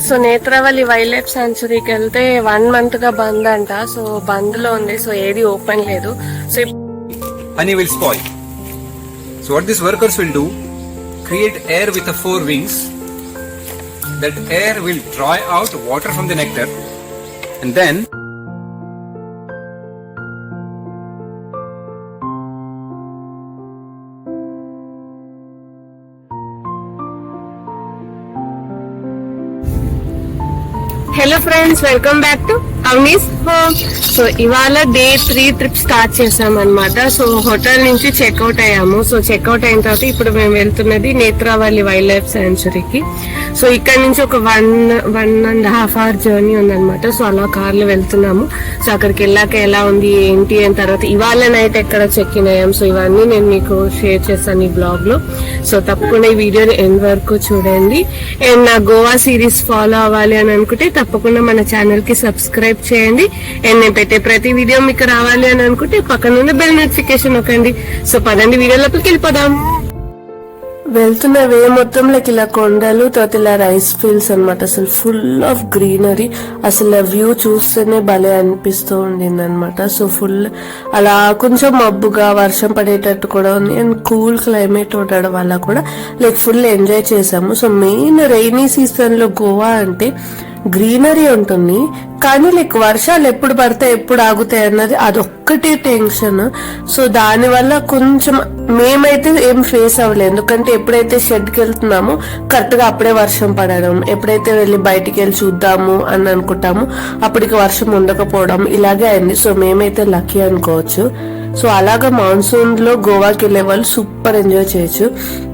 So నేత్రవల్లి wild life సాంచురీకి వెళ్తే 1 month గా బంద్ అంట. సో బంద్ లో ఉంది. సో ఏది ఓపెన్ లేదు. So honey will spoil. So what these workers will do, create air with the 4 wings. That air will draw out water from the nectar, and then hello friends, welcome back to Avani's home. So ఇవాళ day 3 trip start చేసాం అనమాట. So hotel నుంచి checkout అయ్యాము. So checkout అయిన తర్వాత ఇప్పుడు మేము వెళ్తున్నది నేత్రావల్లి wild life సాంచురీకి. So ఇక్కడ నుంచి ఒక 1.5 hour జర్నీ ఉందన్నమాట. సో అలా కార్లో వెళ్తున్నాము. సో అక్కడికి వెళ్ళాక ఎలా ఉంది ఏంటి అయిన తర్వాత ఇవాళ నైట్ ఎక్కడ చెక్ ఇన్ అయ్యాం. సో ఇవన్నీ నేను మీకు షేర్ చేస్తాను ఈ బ్లాగ్ లో. సో తప్పకుండా ఈ వీడియోని ఎండ్ వరకు చూడండి. అండ్ నా గోవా సిరీస్ ఫాలో అవ్వాలి అని అనుకుంటే తప్పకుండా మన ఛానల్ కి సబ్స్క్రైబ్ చేయండి. అండ్ నేను పెట్టే ప్రతి వీడియో మీకు రావాలి అని అనుకుంటే పక్కన ఉన్న బెల్ నోటిఫికేషన్ నొక్కండి. సో పదండి వీడియో లోపలికి వెళ్ళిపోదాం. వెళ్తున్న వే మొత్తంలోకి ఇలా కొండలు, తర్వాత ఇలా రైస్ ఫీల్డ్స్ అనమాట. అసలు ఫుల్ ఆఫ్ గ్రీనరీ. అసలు వ్యూ చూస్తేనే భలే అనిపిస్తూ ఉండింది అనమాట. సో ఫుల్ అలా కొంచెం మబ్బుగా వర్షం పడేటట్టు కూడా ఉంది. అండ్ కూల్ క్లైమేట్ ఉండడం వల్ల కూడా లైక్ ఫుల్ ఎంజాయ్ చేసాము. సో మెయిన్ రైనీ సీజన్ లో గోవా అంటే గ్రీనరీ ఉంటుంది, కానీ లైక్ వర్షాలు ఎప్పుడు పడతాయి ఎప్పుడు ఆగుతాయి అన్నది అదొక్కటే టెన్షన్. సో దాని వల్ల కొంచెం మేమైతే ఏం ఫేస్ అవ్వలేదు. ఎందుకంటే ఎప్పుడైతే షెడ్కి వెళ్తున్నామో కరెక్ట్ గా అప్పుడే వర్షం పడడం, ఎప్పుడైతే వెళ్ళి బయటికి వెళ్ళి చూద్దాము అని అనుకుంటాము అప్పటికి వర్షం ఉండకపోవడం ఇలాగే అయింది. సో మేమైతే లక్కీ అనుకోవచ్చు. సో అలాగా మాన్సూన్ లో గోవాకి వెళ్లే వాళ్ళు సూపర్ ఎంజాయ్ చేయొచ్చు.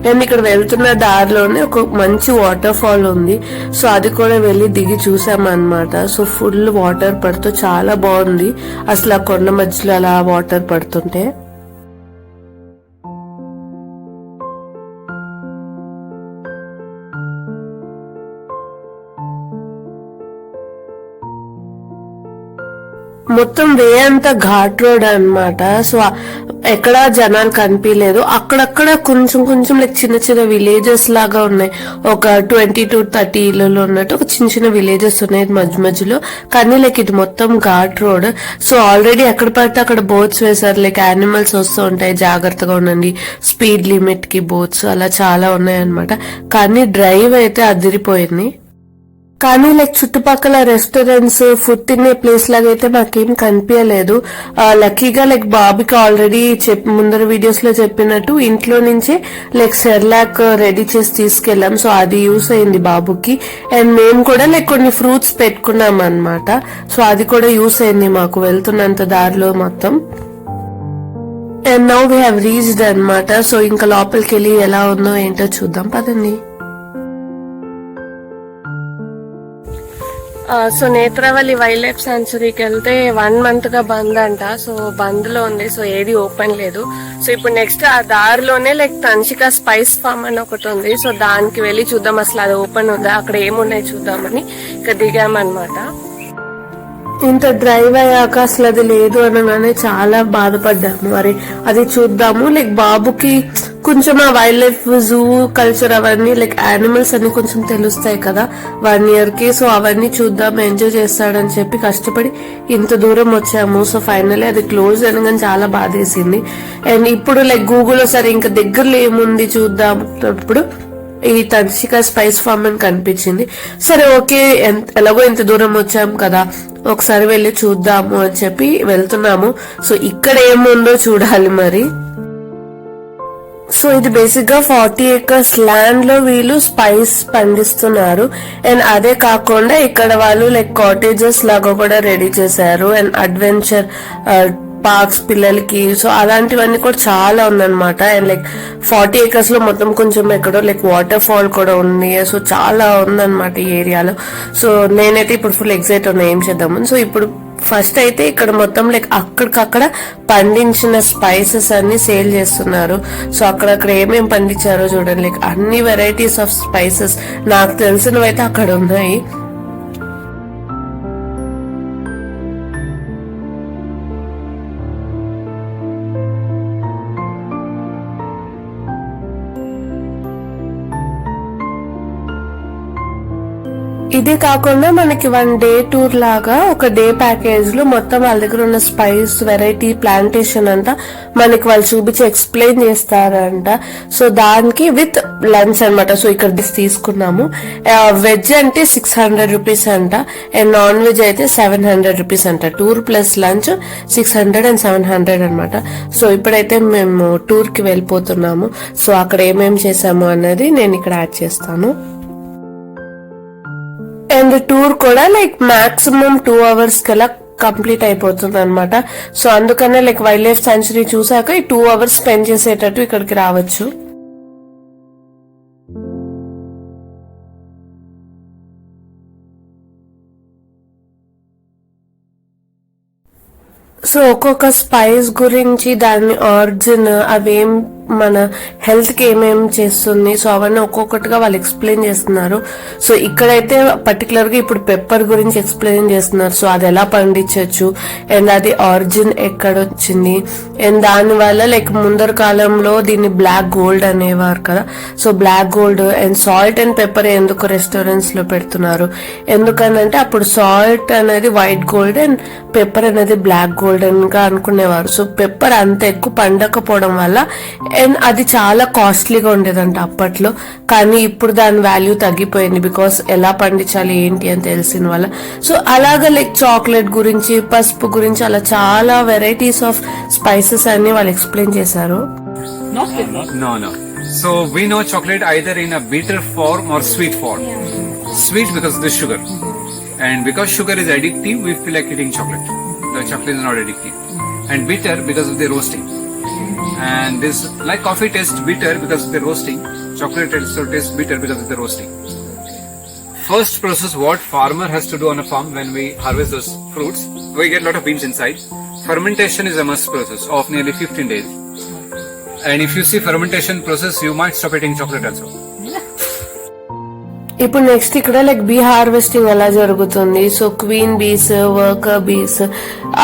నేను ఇక్కడ వెళ్తున్న దారిలోనే ఒక మంచి వాటర్ ఫాల్ ఉంది. సో అది కూడా వెళ్ళి దిగి చూసామన్నమాట. సో ఫుల్ వాటర్ పడుతూ చాలా బాగుంది. అసలు ఆ కొండ మధ్యలో అలా వాటర్ పడుతుంటే మొత్తం వే అంతా ఘాట్ రోడ్ అనమాట. సో ఎక్కడా జనాలు కనిపించలేదు. అక్కడక్కడ కొంచెం కొంచెం లైక్ చిన్న చిన్న విలేజెస్ లాగా ఉన్నాయి. ఒక 20 to 30 ఇళ్ళు ఉన్నట్టు ఒక చిన్న చిన్న విలేజెస్ ఉన్నాయి మధ్య మధ్యలో. కానీ లైక్ ఇది మొత్తం ఘాట్ రోడ్. సో ఆల్రెడీ ఎక్కడ పడితే అక్కడ బోట్స్ వేశారు. లైక్ యానిమల్స్ వస్తూ ఉంటాయి, జాగ్రత్తగా ఉండండి, స్పీడ్ లిమిట్ కి బోట్స్ అలా చాలా ఉన్నాయన్నమాట. కానీ డ్రైవ్ అయితే అదిరిపోయింది. కానీ లైక్ చుట్టుపక్కల రెస్టారెంట్స్, ఫుడ్ తినే ప్లేస్ లాగా అయితే మాకేం కనిపించలేదు. లక్కీగా లైక్ బాబుకి ఆల్రెడీ ముందర వీడియోస్ లో చెప్పినట్టు ఇంట్లో నుంచే లైక్ సెర్లాక్ రెడీ చేసి తీసుకెళ్లాం. సో అది యూస్ అయింది బాబుకి. అండ్ మేము కూడా లైక్ కొన్ని ఫ్రూట్స్ పెట్టుకున్నాం అన్నమాట. సో అది కూడా యూస్ అయింది మాకు వెళ్తున్నంత దారిలో మొత్తం. And now we have reached అన్నమాట. సో ఇంకా లోపలికి వెళ్ళి ఎలా ఉందో ఏంటో చూద్దాం పదండి. సో నేత్రవల్లి వైల్డ్ లైఫ్ సాంచురీకి వెళ్తే 1 month గా బంద్ అంట. సో బంద్ లో ఉంది. సో ఏది ఓపెన్ లేదు. సో ఇప్పుడు నెక్స్ట్ ఆ దారిలోనే లైక్ తన్షిక స్పైస్ ఫార్మ్ అని ఒకటి ఉంది. సో దానికి వెళ్ళి చూద్దాం అసలు అది ఓపెన్ ఉందా, అక్కడ ఏమున్నాయి చూద్దామని ఇక దిగామన్నమాట. ఇంత డ్రైవ్ అయ్యాక అసలు అది లేదు అనగానే చాలా బాధపడ్డాము. మరి అది చూద్దాము లైక్ బాబుకి కొంచెం ఆ వైల్డ్ లైఫ్, జూ కల్చర్ అవన్నీ లైక్ యానిమల్స్ అన్ని కొంచెం తెలుస్తాయి కదా 1 year కి. సో అవన్నీ చూద్దాం, ఎంజాయ్ చేస్తాడని చెప్పి కష్టపడి ఇంత దూరం వచ్చాము. సో ఫైనల్లీ అది క్లోజ్ అనగానే చాలా బాధేసింది. అండ్ ఇప్పుడు లైక్ గూగుల్లో సరే ఇంకా దగ్గరలో ఏముంది చూద్దాం అప్పుడు ఈ తన్షిక స్పైస్ ఫార్మ్ అని కనిపించింది. సరే ఓకే, ఎలాగో ఇంత దూరం వచ్చాం కదా ఒకసారి వెళ్ళి చూద్దాము అని చెప్పి వెళ్తున్నాము. సో ఇక్కడ ఏముందో చూడాలి మరి. సో ఇది బేసిక్ గా 40 acres ల్యాండ్ లో వీళ్ళు స్పైస్ పండిస్తున్నారు. అండ్ అదే కాకుండా ఇక్కడ వాళ్ళు లైక్ కాటేజెస్ లాగా కూడా రెడీ చేశారు. అండ్ అడ్వెంచర్ పార్క్స్ పిల్లలకి. సో అలాంటివన్నీ కూడా చాలా ఉందన్నమాట. అండ్ లైక్ 40 acres లో మొత్తం కొంచెం ఎక్కడో లైక్ వాటర్ ఫాల్ కూడా ఉంది. సో చాలా ఉందన్నమాట ఈ ఏరియాలో. సో నేనైతే ఇప్పుడు ఫుల్ ఎక్సైట్ ఉన్నా ఏం చేద్దామని. సో ఇప్పుడు ఫస్ట్ అయితే ఇక్కడ మొత్తం లైక్ అక్కడికక్కడ పండించిన స్పైసెస్ అన్ని సేల్ చేస్తున్నారు. సో అక్కడక్కడ ఏమేమి పండించారో చూడండి. లైక్ అన్ని వెరైటీస్ ఆఫ్ స్పైసెస్ నాకు తెలిసినవి అయితే అక్కడ ఉన్నాయి. ఇది కాకుండా మనకి 1 డే టూర్ లాగా ఒక డే ప్యాకేజ్ లో మొత్తం వాళ్ళ దగ్గర ఉన్న స్పైస్ వెరైటీ ప్లాంటేషన్ అంతా మనకి వాళ్ళు చూపించి ఎక్స్ప్లెయిన్ చేస్తారంట. సో దానికి విత్ లంచ్ అన్నమాట. సో ఇక్కడ తీసుకున్నాము. వెజ్ అంటే 600 రూపీస్ అంట అండ్ నాన్ వెజ్ అయితే 700 రూపీస్ అంట. టూర్ ప్లస్ లంచ్ 600 and 700 అనమాట. సో ఇప్పుడైతే మేము టూర్ కి వెళ్ళిపోతున్నాము. సో అక్కడ ఏమేమి చేసాము అన్నది నేను ఇక్కడ యాడ్ చేస్తాను. అండ్ టూర్ కూడా లైక్ మాక్సిమం 2 hours కల్లా కంప్లీట్ అయిపోతుంది అనమాట. సో అందుకనే లైక్ వైల్డ్ లైఫ్ సాంచురీ చూసాక ఈ 2 hours స్పెండ్ చేసేటట్టు ఇక్కడికి రావచ్చు. సో ఒక్కొక్క స్పైస్ గురించి దాని ఆరిజిన్ అవేం మన హెల్త్ కి ఏమేం చేస్తుంది సో అవన్నీ ఒక్కొక్కటిగా వాళ్ళు ఎక్స్ప్లెయిన్ చేస్తున్నారు. సో ఇక్కడైతే పర్టికులర్ గా ఇప్పుడు పెప్పర్ గురించి ఎక్స్ప్లెయిన్ చేస్తున్నారు. సో అది ఎలా పండించవచ్చు అండ్ అది ఆరిజిన్ ఎక్కడ వచ్చింది అండ్ దాని వల్ల లైక్ ముందర కాలంలో దీన్ని బ్లాక్ గోల్డ్ అనేవారు కదా. So black gold and salt and pepper ఎందుకు రెస్టారెంట్స్ లో పెడుతున్నారు ఎందుకనంటే అప్పుడు సాల్ట్ అనేది వైట్ గోల్డ్ అండ్ పెప్పర్ అనేది బ్లాక్ గోల్డెన్ గా అనుకునేవారు. సో పెప్పర్ అంత ఎక్కువ పండకపోవడం వల్ల అండ్ అది చాలా కాస్ట్లీగా ఉండేదంట అప్పట్లో. కానీ ఇప్పుడు దాని వాల్యూ తగ్గిపోయింది బికాస్ ఎలా పండించాలి ఏంటి అని తెలిసిన వల్ల. సో అలాగా లైక్ చాక్లెట్ గురించి పసుపు గురించి అలా చాలా వెరైటీస్ ఆఫ్ స్పైసెస్ అన్ని వాళ్ళు ఎక్స్ప్లెయిన్ చేశారు. No. So we know chocolate either in a bitter form or sweet form. Sweet because of the sugar. And because sugar is addictive, we feel like eating chocolate. The chocolate is not addictive. And bitter because of the roasting. And this, like coffee tastes bitter because of the roasting, chocolate also tastes bitter because of the roasting. First process what farmer has to do on a farm when we harvest those fruits, we get a lot of beans inside. Fermentation is a must process of nearly 15 days. And if you see fermentation process, you might stop eating chocolate also. ఇప్పుడు next ఇక్కడ like be harvesting ఎలా జరుగుతుంది. So queen బీస్ worker బీస్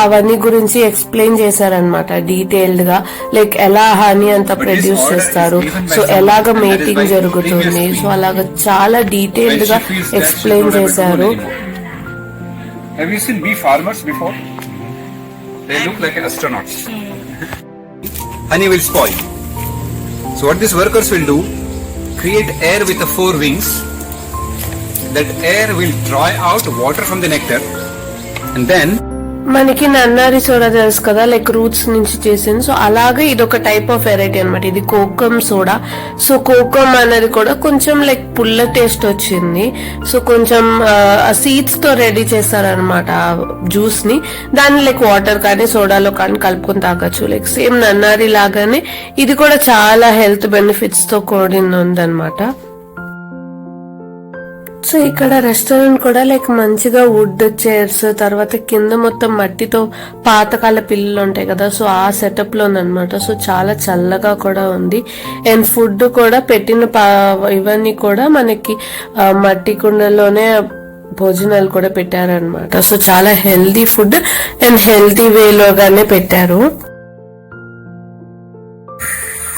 అవన్నీ గురించి explain చేశారనమాట detailed గా. లైక్ ఎలా హనీ అంతా ప్రొడ్యూస్ చేస్తారు సో ఎలాగ మేటింగ్ జరుగుతుంది సో అలాగ చాలా డీటెయిల్డ్ గా ఎక్స్ప్లెయిన్ చేశారు. Have you seen bee farmers before? They look like astronauts. Honey will spoil. So what these workers will do, create air with the 4 wings. That air will draw out water from the nectar and then మనకి నన్నారి soda తెలుసు కదా like roots నుంచి చేసింది. So అలాగే ఇది ఒక type of variety అనమాట. ఇది కోకమ్ సోడా. సో కోకమ్ అనేది కూడా కొంచెం లైక్ పుల్ల టేస్ట్ వచ్చింది. సో కొంచెం సీడ్స్ తో రెడీ చేస్తారనమాట జ్యూస్ ని. దాన్ని లైక్ వాటర్ కానీ సోడాలో కానీ కలుపుకొని తాగొచ్చు. లైక్ సేమ్ నన్నారి లాగానే ఇది కూడా చాలా హెల్త్ బెనిఫిట్స్ తో కూడిన ఉందన్నమాట. సో ఇక్కడ రెస్టారెంట్ కూడా లైక్ మంచిగా వుడ్ చైర్స్ తర్వాత కింద మొత్తం మట్టితో పాతకాల పిల్లలు ఉంటాయి కదా సో ఆ సెటప్ లో ఉందన్నమాట. సో చాలా చల్లగా కూడా ఉంది అండ్ ఫుడ్ కూడా పెట్టిన ఇవన్నీ కూడా మనకి మట్టి కుండలోనే భోజనాలు కూడా పెట్టారనమాట. సో చాలా హెల్దీ ఫుడ్ అండ్ హెల్దీ వేలోగానే పెట్టారు.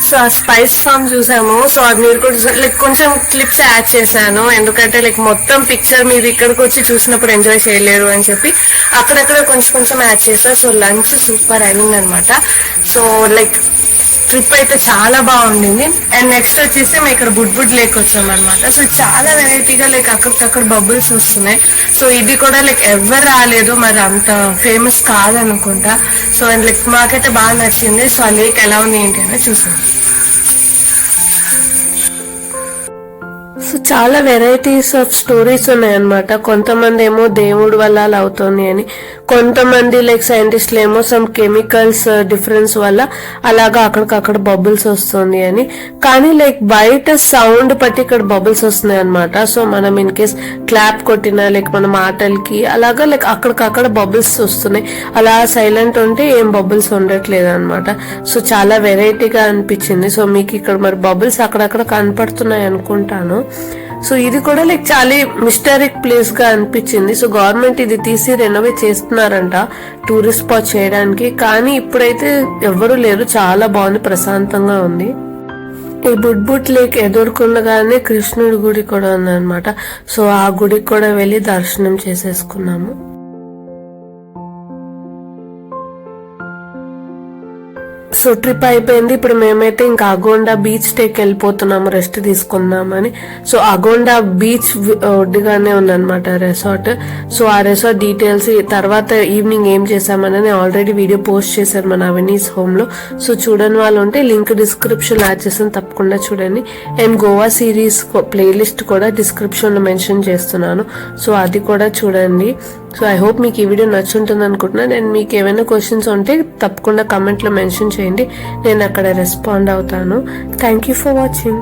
సో ఆ స్పైస్ ఫామ్ చూసాము. సో అది మీరు కూడా లైక్ కొంచెం క్లిప్స్ యాడ్ చేశాను ఎందుకంటే లైక్ మొత్తం పిక్చర్ మీరు ఇక్కడికి వచ్చి చూసినప్పుడు ఎంజాయ్ చేయలేరు అని చెప్పి అక్కడక్కడ కొంచెం యాడ్ చేసా. సో లంచ్ సూపర్ అయింది అనమాట. సో లైక్ ట్రిప్ అయితే చాలా బాగుండింది. అండ్ నెక్స్ట్ వచ్చేసి మేము ఇక్కడ బుడ్ లేక్ వచ్చాం అనమాట. సో చాలా వెరైటీగా లైక్ అక్కడికక్కడ బబుల్స్ వస్తున్నాయి. సో ఇది కూడా లైక్ ఎవరు రాలేదు మరి అంత ఫేమస్ కాదనుకుంటా. సో అండ్ లైక్ మాకైతే బాగా నచ్చింది. సో ఆ లేక్ ఎలా ఉంది ఏంటి అనేది చూసాం. సో చాలా వెరైటీస్ ఆఫ్ స్టోరీస్ ఉన్నాయన్నమాట. కొంతమంది ఏమో దేవుడు వల్ల అలా అవుతుంది అని, కొంతమంది లైక్ సైంటిస్టులు ఏమో సమ్ కెమికల్స్ డిఫరెన్స్ వల్ల అలాగా అక్కడికక్కడ బబుల్స్ వస్తుంది అని. కానీ లైక్ బయట సౌండ్ బట్టి ఇక్కడ బబుల్స్ వస్తున్నాయి అనమాట. సో మనం ఇన్ కేస్ క్లాప్ కొట్టినా లైక్ మన మాటలకి అలాగా లైక్ అక్కడికక్కడ బబుల్స్ వస్తున్నాయి. అలా సైలెంట్ ఉంటే ఏం బబుల్స్ ఉండట్లేదు అనమాట. సో చాలా వెరైటీగా అనిపించింది. సో మీకు ఇక్కడ మరి బబుల్స్ అక్కడక్కడ కనపడుతున్నాయి అనుకుంటాను. సో ఇది కూడా లైక్ చాలా మిస్టరిక్ ప్లేస్ గా అనిపించింది. సో గవర్నమెంట్ ఇది తీసి రెనోవేట్ చేస్తున్నారంట టూరిస్ట్ స్పాట్ చేయడానికి. కానీ ఇప్పుడైతే ఎవరు లేరు, చాలా బాగుంది, ప్రశాంతంగా ఉంది. ఈ బుడ్బుట్ లేక్ ఎదుర్కొనగానే కృష్ణుడి గుడి కూడా ఉందన్నమాట. సో ఆ గుడికి కూడా వెళ్ళి దర్శనం చేసేసుకున్నాము. సో ట్రిప్ అయిపోయింది. ఇప్పుడు మేమైతే ఇంకా అగోండా బీచ్ టేక్ వెళ్ళిపోతున్నాము రెస్ట్ తీసుకుందామని. సో అగోండా బీచ్ ఒడ్డుగానే ఉందన్నమాట రెసార్ట్. సో ఆ రెసార్ట్ డీటెయిల్స్ తర్వాత ఈవినింగ్ ఏం చేసామని ఆల్రెడీ వీడియో పోస్ట్ చేశారు మన అవెనీస్ హోమ్ లో. సో చూడని వాళ్ళు ఉంటే లింక్ డిస్క్రిప్షన్ యాడ్ చేస్తాను, తప్పకుండా చూడండి. అండ్ గోవా సిరీస్ ప్లేలిస్ట్ కూడా డిస్క్రిప్షన్ లో మెన్షన్ చేస్తున్నాను, సో అది కూడా చూడండి. సో ఐ హోప్ మీకు ఈ వీడియో నచ్చుంటుంది అనుకుంటున్నాను. అండ్ మీకు ఏమైనా క్వశ్చన్స్ ఉంటే తప్పకుండా కమెంట్ లో మెన్షన్ చేయండి, నేను అక్కడ రెస్పాండ్ అవుతాను. Thank you for watching.